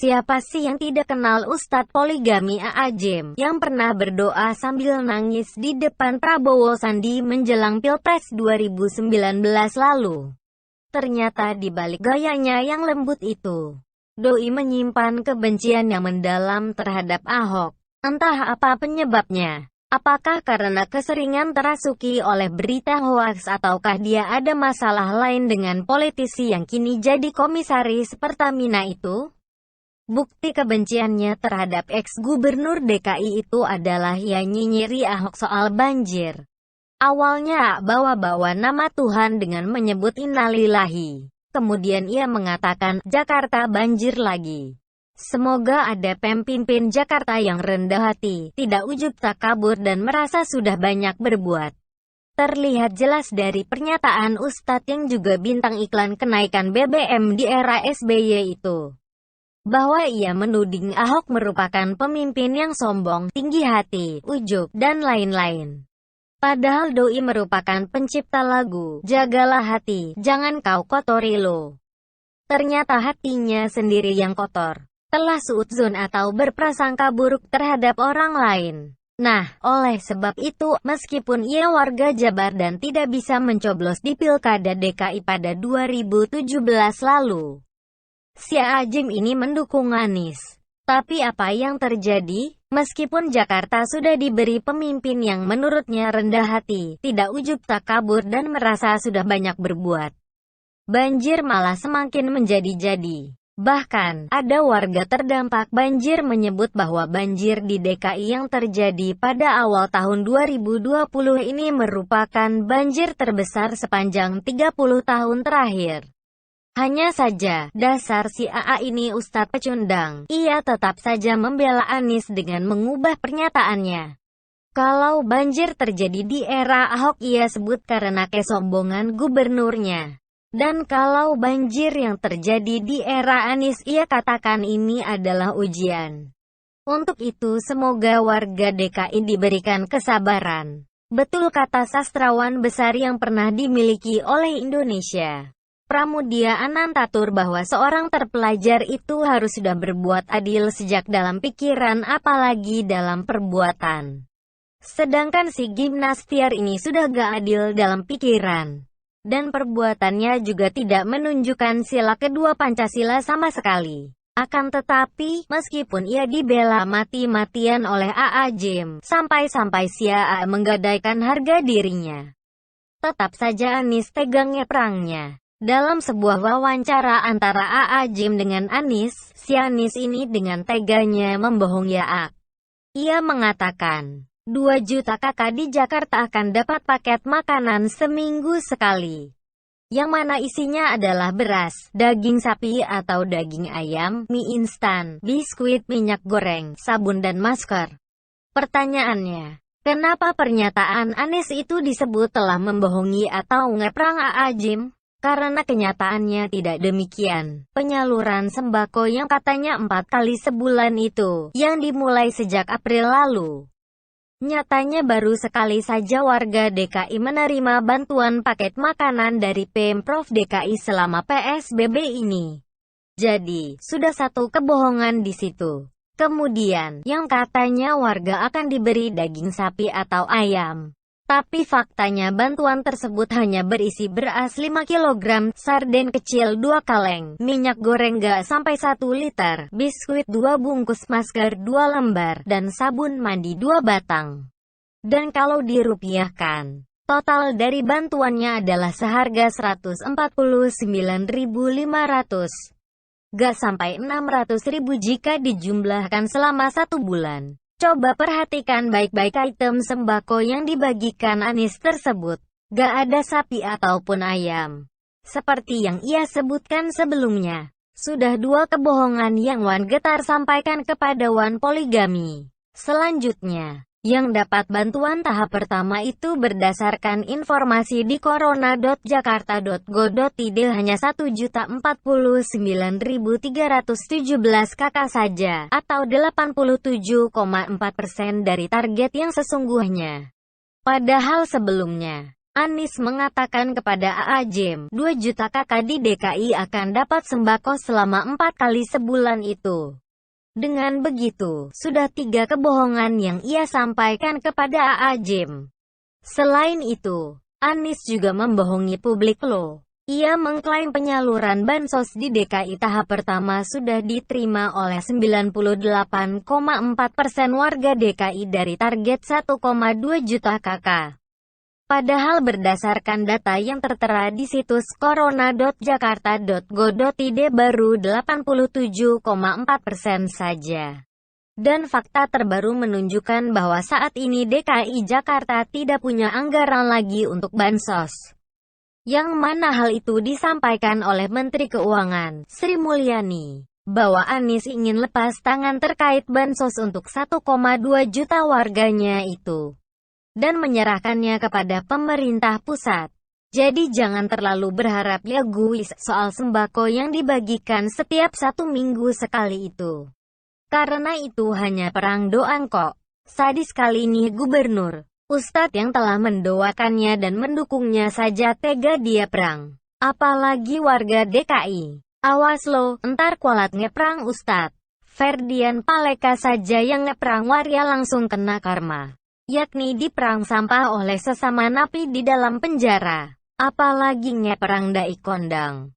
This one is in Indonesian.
Siapa sih yang tidak kenal Ustadz Poligami A.A. Gym, yang pernah berdoa sambil nangis di depan Prabowo Sandi menjelang Pilpres 2019 lalu? Ternyata di balik gayanya yang lembut itu, doi menyimpan kebencian yang mendalam terhadap Ahok. Entah apa penyebabnya. Apakah karena keseringan terasuki oleh berita hoaks ataukah dia ada masalah lain dengan politisi yang kini jadi komisaris Pertamina itu? Bukti kebenciannya terhadap ex-gubernur DKI itu adalah ia nyinyiri Ahok soal banjir. Awalnya bawa-bawa nama Tuhan dengan menyebut innalillahi. Kemudian ia mengatakan, Jakarta banjir lagi. Semoga ada pemimpin Jakarta yang rendah hati, tidak ujub takabur dan merasa sudah banyak berbuat. Terlihat jelas dari pernyataan Ustadz yang juga bintang iklan kenaikan BBM di era SBY itu, bahwa ia menuding Ahok merupakan pemimpin yang sombong, tinggi hati, ujub, dan lain-lain. Padahal doi merupakan pencipta lagu, Jagalah Hati, Jangan Kau Kotori Lo. Ternyata hatinya sendiri yang kotor, telah suudzon atau berprasangka buruk terhadap orang lain. Nah, oleh sebab itu, meskipun ia warga Jabar dan tidak bisa mencoblos di Pilkada DKI pada 2017 lalu, si A.A. Gym ini mendukung Anies. Tapi apa yang terjadi? Meskipun Jakarta sudah diberi pemimpin yang menurutnya rendah hati, tidak ujub takabur dan merasa sudah banyak berbuat, banjir malah semakin menjadi-jadi. Bahkan, ada warga terdampak banjir menyebut bahwa banjir di DKI yang terjadi pada awal tahun 2020 ini merupakan banjir terbesar sepanjang 30 tahun terakhir. Hanya saja, dasar si A.A. ini Ustadz pecundang, ia tetap saja membela Anies dengan mengubah pernyataannya. Kalau banjir terjadi di era Ahok ia sebut karena kesombongan gubernurnya. Dan kalau banjir yang terjadi di era Anies ia katakan ini adalah ujian. Untuk itu semoga warga DKI diberikan kesabaran. Betul kata sastrawan besar yang pernah dimiliki oleh Indonesia, Pramudia Anantatur, bahwa seorang terpelajar itu harus sudah berbuat adil sejak dalam pikiran apalagi dalam perbuatan. Sedangkan si gimnastiar ini sudah gak adil dalam pikiran. Dan perbuatannya juga tidak menunjukkan sila kedua Pancasila sama sekali. Akan tetapi, meskipun ia dibela mati-matian oleh A.A. Gym, sampai-sampai si A.A. menggadaikan harga dirinya, tetap saja Anies tegangnya perangnya. Dalam sebuah wawancara antara A.A. Gym dengan Anies, si Anies ini dengan teganya membohongi A.A. Ia mengatakan, 2 juta kakak di Jakarta akan dapat paket makanan seminggu sekali, yang mana isinya adalah beras, daging sapi atau daging ayam, mie instan, biskuit, minyak goreng, sabun dan masker. Pertanyaannya, kenapa pernyataan Anies itu disebut telah membohongi atau ngeprang A.A. Gym? Karena kenyataannya tidak demikian. Penyaluran sembako yang katanya 4 kali sebulan itu, yang dimulai sejak April lalu, nyatanya baru sekali saja warga DKI menerima bantuan paket makanan dari Pemprov DKI selama PSBB ini. Jadi, sudah satu kebohongan di situ. Kemudian, yang katanya warga akan diberi daging sapi atau ayam. Tapi faktanya bantuan tersebut hanya berisi beras 5 kg, sarden kecil 2 kaleng, minyak goreng gak sampai 1 liter, biskuit 2 bungkus, masker 2 lembar, dan sabun mandi 2 batang. Dan kalau dirupiahkan, total dari bantuannya adalah seharga 149.500. Gak sampai 600.000 jika dijumlahkan selama 1 bulan. Coba perhatikan baik-baik item sembako yang dibagikan Anies tersebut. Gak ada sapi ataupun ayam. Seperti yang ia sebutkan sebelumnya. Sudah 2 kebohongan yang Wan Getar sampaikan kepada Wan Poligami. Selanjutnya, yang dapat bantuan tahap pertama itu berdasarkan informasi di corona.jakarta.go.id hanya 1.049.317 kakak saja, atau 87,4% dari target yang sesungguhnya. Padahal sebelumnya, Anies mengatakan kepada AA Jem, 2 juta kakak di DKI akan dapat sembako selama 4 kali sebulan itu. Dengan begitu, sudah 3 kebohongan yang ia sampaikan kepada AA Jem. Selain itu, Anies juga membohongi publik loh. Ia mengklaim penyaluran bansos di DKI tahap pertama sudah diterima oleh 98,4% warga DKI dari target 1,2 juta kakak. Padahal berdasarkan data yang tertera di situs corona.jakarta.go.id baru 87,4% saja. Dan fakta terbaru menunjukkan bahwa saat ini DKI Jakarta tidak punya anggaran lagi untuk bansos. Yang mana hal itu disampaikan oleh Menteri Keuangan, Sri Mulyani, bahwa Anies ingin lepas tangan terkait bansos untuk 1,2 juta warganya itu, dan menyerahkannya kepada pemerintah pusat. Jadi jangan terlalu berharap ya guys soal sembako yang dibagikan setiap 1 minggu sekali itu. Karena itu hanya perang doang kok. Sadis kali ini gubernur, Ustadz yang telah mendoakannya dan mendukungnya saja tega dia perang. Apalagi warga DKI. Awas lo, entar kualat ngeprang Ustadz. Ferdian Paleka saja yang ngeprang waria langsung kena karma. Yakni diperang sampah oleh sesama napi di dalam penjara. Apalagi ngeperang dai kondang.